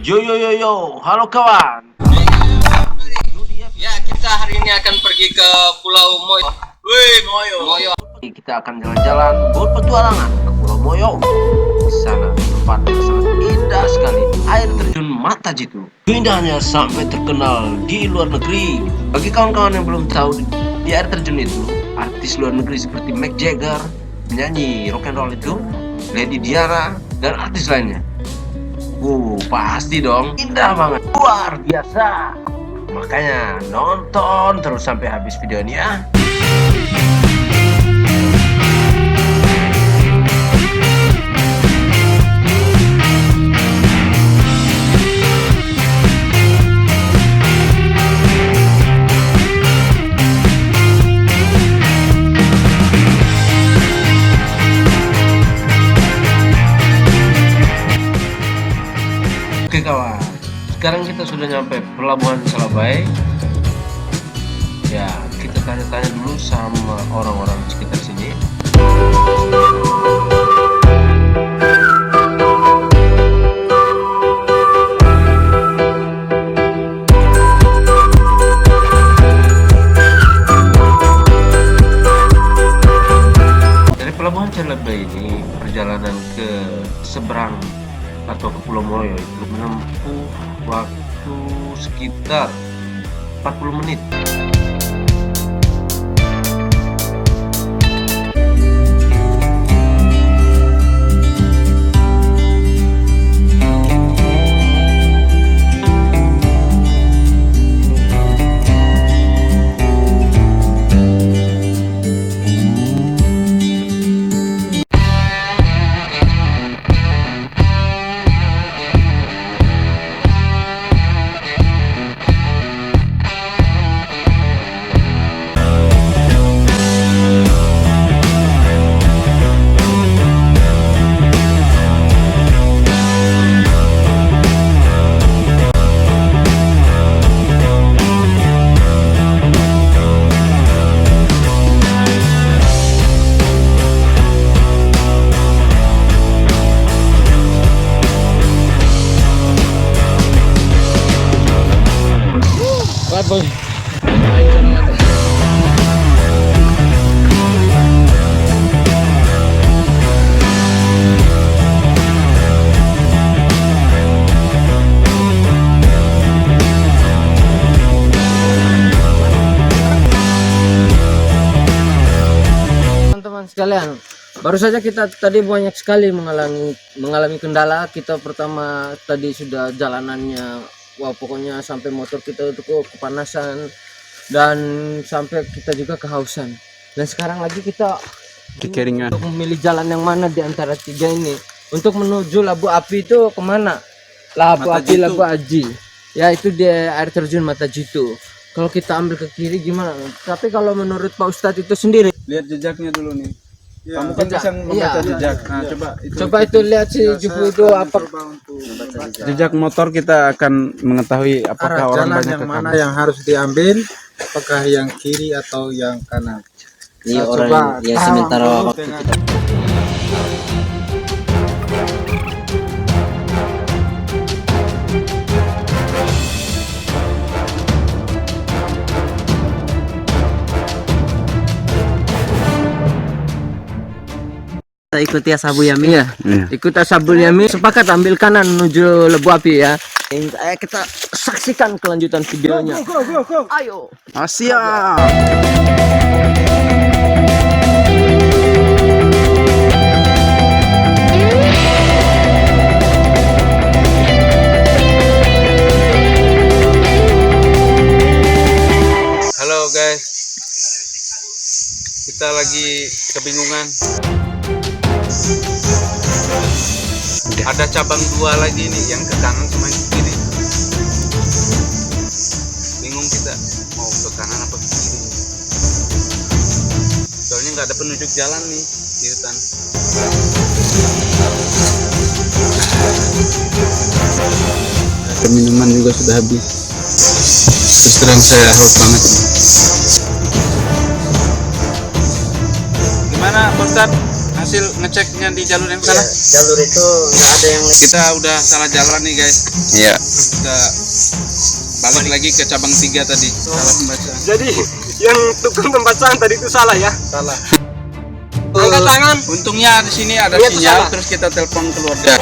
Yo yo yo yo, halo kawan. Ya, kita hari ini akan pergi ke Pulau Moyo. Wih, Moyo. Kita akan jalan-jalan berpetualangan ke Pulau Moyo. Di sana tempat yang sangat indah sekali, air terjun Matajitu. Indahnya sampai terkenal di luar negeri. Bagi kawan-kawan yang belum tahu, di air terjun itu artis luar negeri seperti Mick Jagger, penyanyi rock and roll itu, Lady Diana, dan artis lainnya. Pasti dong, indah banget, luar biasa. Makanya nonton terus sampai habis video ini ya. Oke kawan, sekarang kita sudah nyampe Pelabuhan Salabai. Ya, kita tanya-tanya dulu sama orang-orang sekitar sini. Dari Pelabuhan Salabai ini, perjalanan ke seberang atau ke Pulau Moyo itu menempuh waktu sekitar 40 menit. Boy. Teman-teman sekalian, baru saja kita tadi banyak sekali mengalami kendala. Kita pertama tadi sudah jalanannya, wah pokoknya sampai motor kita itu kepanasan dan sampai kita juga kehausan. Dan sekarang lagi kita kekeringan untuk memilih jalan yang mana di antara tiga ini. Untuk menuju Labu Api itu kemana? Labu Api, Labu Aji. Ya itu di air terjun Matajitu. Kalau kita ambil ke kiri gimana? Tapi kalau menurut Pak Ustadz itu sendiri, lihat jejaknya dulu nih. Ya, Kamu kan bisa membaca jejak. Nah, coba itu lihat si Jufu itu apa jejak motor, kita akan mengetahui apakah orang banyak yang mana yang harus diambil, apakah yang kiri atau yang kanan. Ini orang yang sementara waktu kita. Kita ikuti Asabu Yami ya. ikut Ashabul Yamin, sepakat ambil kanan menuju Labu Api ya. Ayo kita saksikan kelanjutan videonya. Go. Ayo. Asia. Halo guys, kita lagi kebingungan. Ada cabang dua lagi nih, yang ke kanan sama yang ke kiri. Bingung kita mau ke kanan apa ke kiri. Soalnya nggak ada penunjuk jalan nih di hutan. Minuman juga sudah habis. Terus terang saya haus banget. Gimana Pak Ustadz? hasil ngeceknya di jalur yang sana? Jalur itu nggak ada yang Kita udah salah jalan nih guys. Iya. Kita balik lagi ke cabang 3 tadi. Salah pembaca. Jadi yang tukang pembacaan tadi itu salah ya? Salah. Angkat tangan. Untungnya di sini ada Iya, itu sinyal, salah. terus kita telepon keluarga.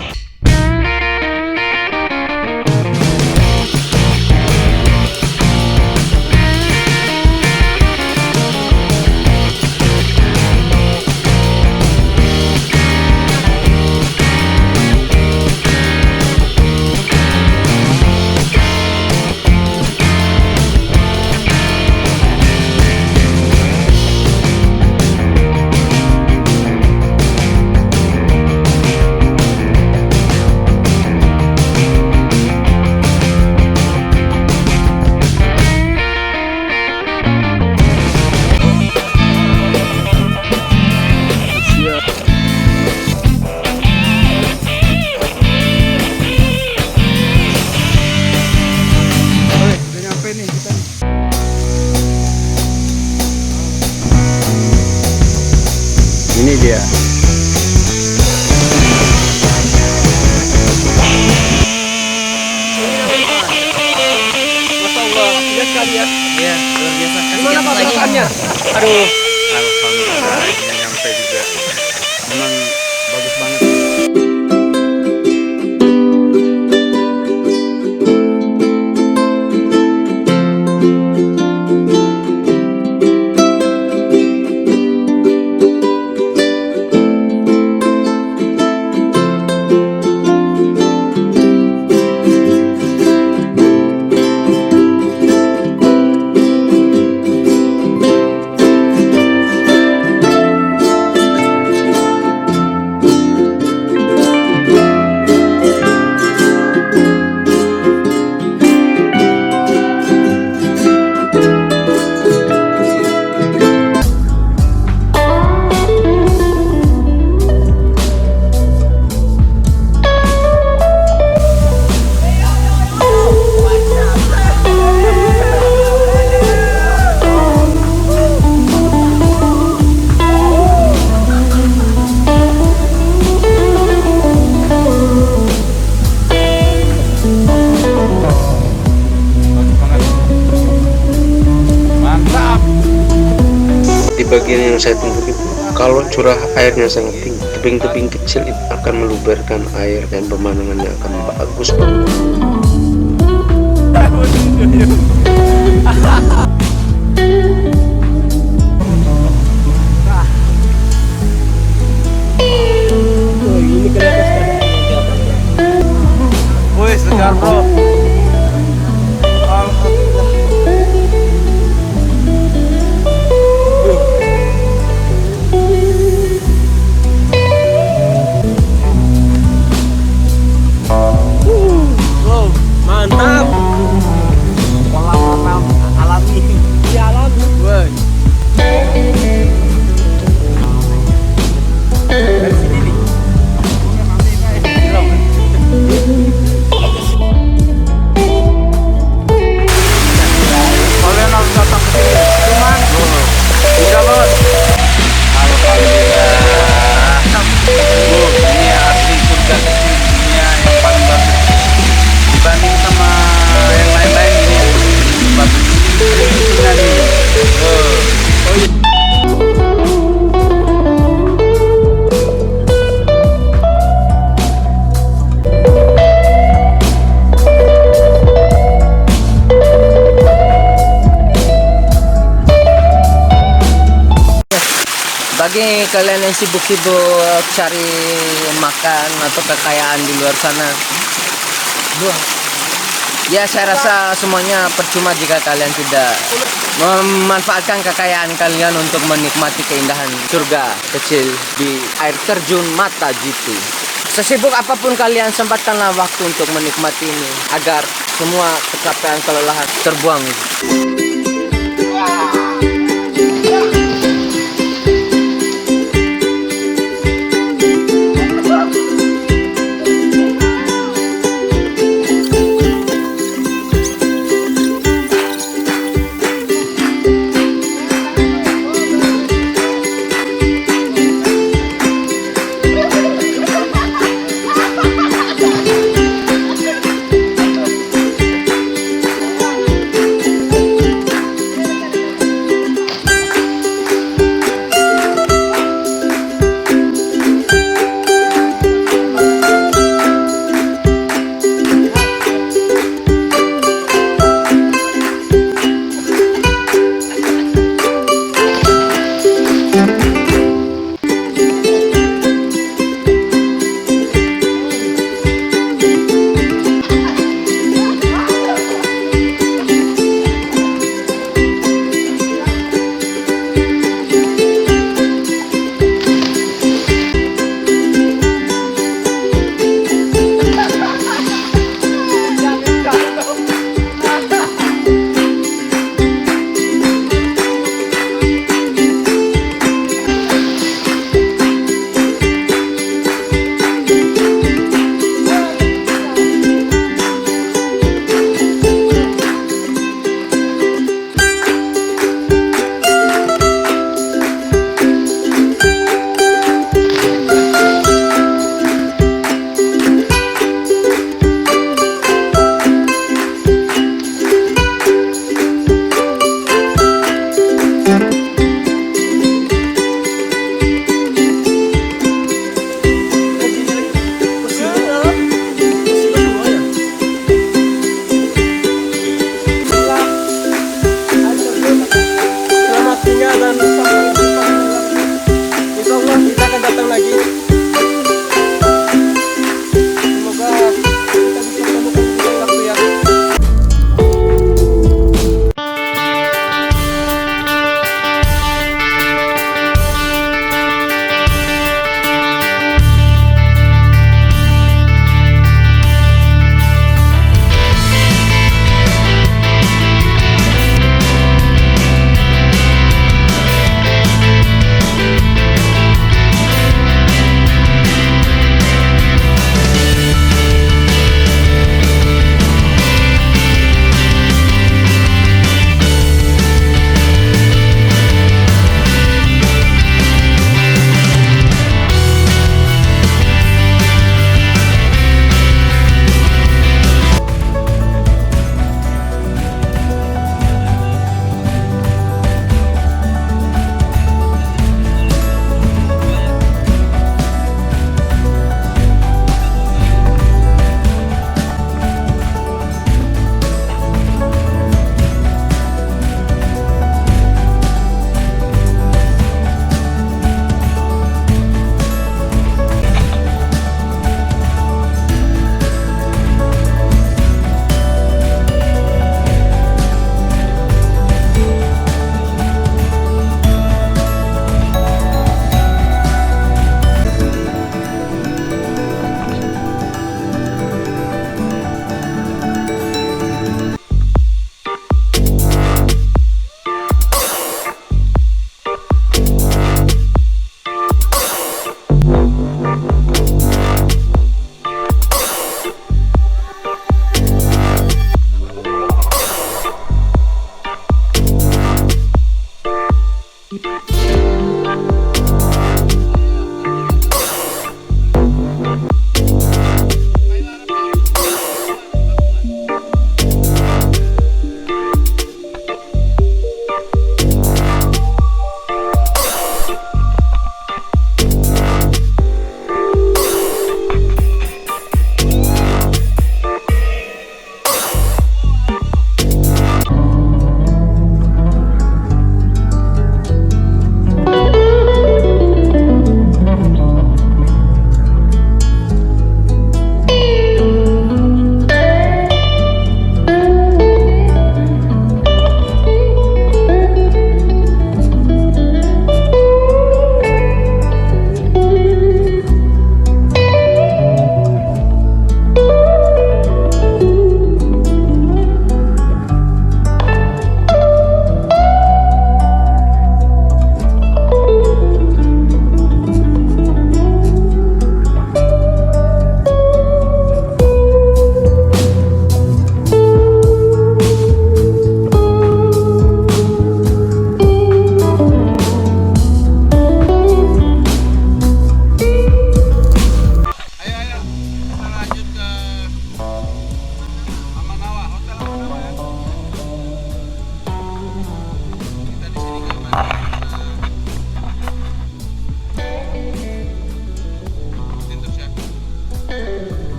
Udah nyampe nih kita. Ini dia. Masya Allah, ya sekali ya. Iya, luar biasa. Gimana Pak lagi. perasaannya? Aduh, Alhamdulillah akhirnya nyampe juga. Memang bagus banget. Mantap. Di bagian yang saya tunggu itu, kalau curah airnya sangat tinggi, tebing-tebing kecil itu akan meluberkan air dan pemandangannya akan bagus banget. Wih, segar bro. mantap. Kolam alami. Iya alami. Woi. Dari sini nih. Kalian harus datang ke sini. Cuman bisa bos. Alhamdulillah. Ini asli surga kecil di dunia yang paling bagus. Dibanding sama yang lain-lain ini yang bagus. Surga nih. Bagi kalian yang sibuk-sibuk cari makan atau kekayaan di luar sana, ya saya rasa semuanya percuma jika kalian tidak memanfaatkan kekayaan kalian untuk menikmati keindahan surga kecil di air terjun Mata Jitu. Sesibuk apapun kalian, sempatkanlah waktu untuk menikmati ini agar semua kecapaian kelelahan terbuang.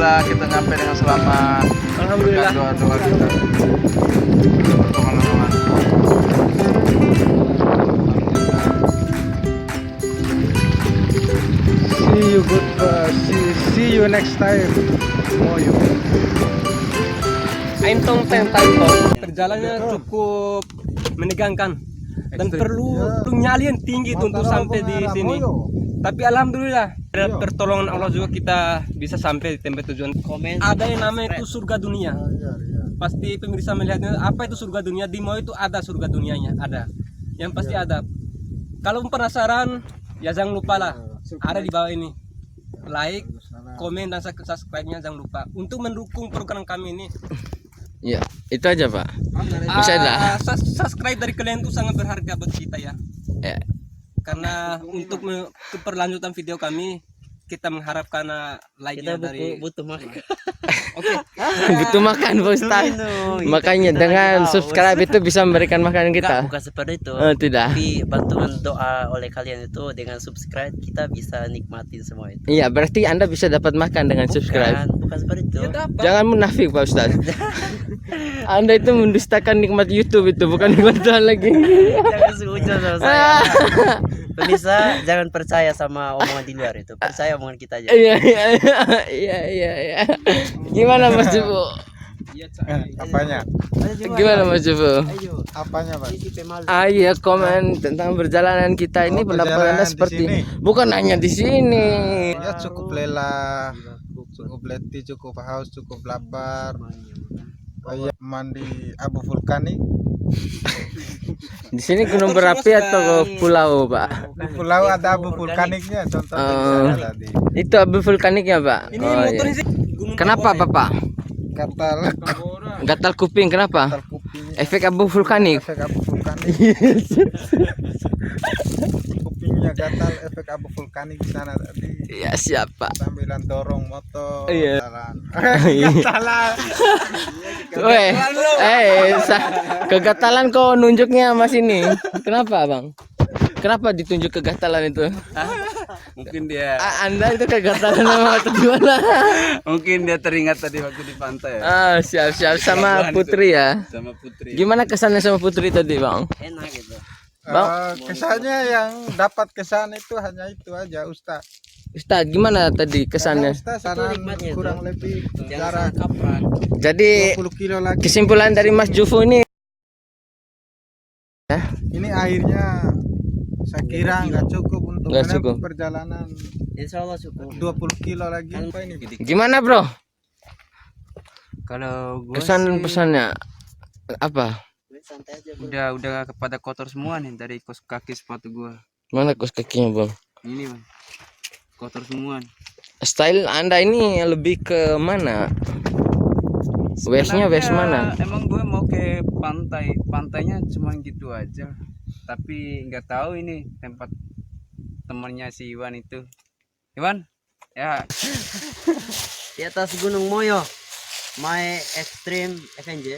alhamdulillah kita nyampe dengan selamat. Alhamdulillah. Doa kita. Teman-teman. See you next time. Moyo. Aintong Tentang perjalanannya cukup menegangkan dan perlu nyali yang tinggi tuh untuk sampai di sini. Tapi alhamdulillah ada pertolongan Allah juga kita bisa sampai di tempat tujuan. Ada yang namanya itu surga dunia. Pasti pemirsa melihatnya apa itu surga dunia, di Moyo itu ada surga dunianya, ada. Yang pasti ada. Kalau penasaran ya jangan lupa lah, ada di bawah ini. Like, komen dan subscribe-nya jangan lupa untuk mendukung program kami ini. Ya, itu aja Pak. Bisa dah. Subscribe dari kalian itu sangat berharga buat kita ya. Ya. Karena untuk keberlanjutan video kami kita mengharapkan like-nya dari butuh makan. Oke. Butuh makan Pak Ustaz. Makanya dengan subscribe itu bisa memberikan makanan kita. Bukan seperti itu. Tidak. Tapi bantuan doa oleh kalian itu dengan subscribe kita bisa nikmatin semua itu. Iya, berarti Anda bisa dapat makan dengan subscribe. Bukan seperti itu. Jangan munafik Pak Ustaz. Anda itu mendustakan nikmat YouTube itu, bukan nikmat Tuhan lagi. Jangan seujon sama saya. Pemirsa jangan percaya sama omongan di luar itu. Percaya omongan kita aja. Iya. Gimana Mas Jubo? Apanya? Gimana Mas Jubo? Apanya, Pak? Ayo komen tentang perjalanan kita ini, pendapat Anda perjalanan di seperti sini. bukan hanya di sini. Ya cukup lelah, cukup letih, cukup haus, cukup lapar. Kayak mandi abu vulkanik. Di sini gunung berapi atau pulau, Pak? Di pulau ada abu vulkaniknya, contohnya tadi. Itu abu vulkaniknya, Pak. Ini Oh, motor iya. ini gunung Kenapa, Tambora, Bapak? Gatal Gatal kuping, kenapa? kuping. Efek abu vulkanik. Efek abu vulkanik. Kupingnya gatal, efek abu vulkanik di sana tadi. Ya, siapa? Sambilan dorong motor. Iya. Jalan. Weh, kegatalan kok nunjuknya Mas ini. Kenapa, Bang? Kenapa ditunjuk kegatalan itu? Mungkin dia Anda itu kegatalan sama atau gimana? mungkin dia teringat tadi waktu di pantai ya. Siap sama Putri ya. Sama Putri. Gimana kesannya sama Putri tadi, Bang? Enak gitu. Kesannya yang dapat kesan itu hanya itu aja, Ustaz. Ustaz, gimana tadi kesannya? Ustaz sana nikmatnya kurang lebih jarak Kaprak. Jadi 20 kilo lagi. kesimpulan dari Mas Juvo ini, Ini airnya saya kira nggak cukup untuk Nggak menempuh cukup. perjalanan Insya Allah cukup. 20 kilo lagi. Apa ini? gimana Bro? Kalau gue Kesan pesannya apa? Santai aja bro. udah kepada kotor semua nih dari kos kaki sepatu gua. Mana kos kakinya, Bang? Ini Bang. Kotor semua. Style Anda ini lebih ke mana? Westnya west mana? Emang gue mau ke pantai, pantainya cuma gitu aja. Tapi nggak tahu ini tempat temannya si Iwan itu. Iwan, ya Di atas Gunung Moyo, My Extreme Avenger.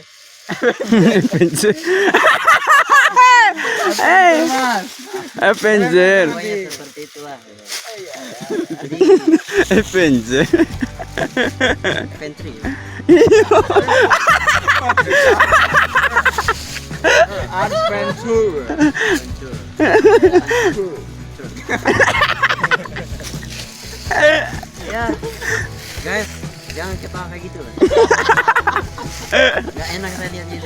Avenger. Pokoknya seperti itulah. Avenger. Infantry. Adventure. Ya, guys, jangan ketawa kayak gitu lah. Gak enak saya lihatnya.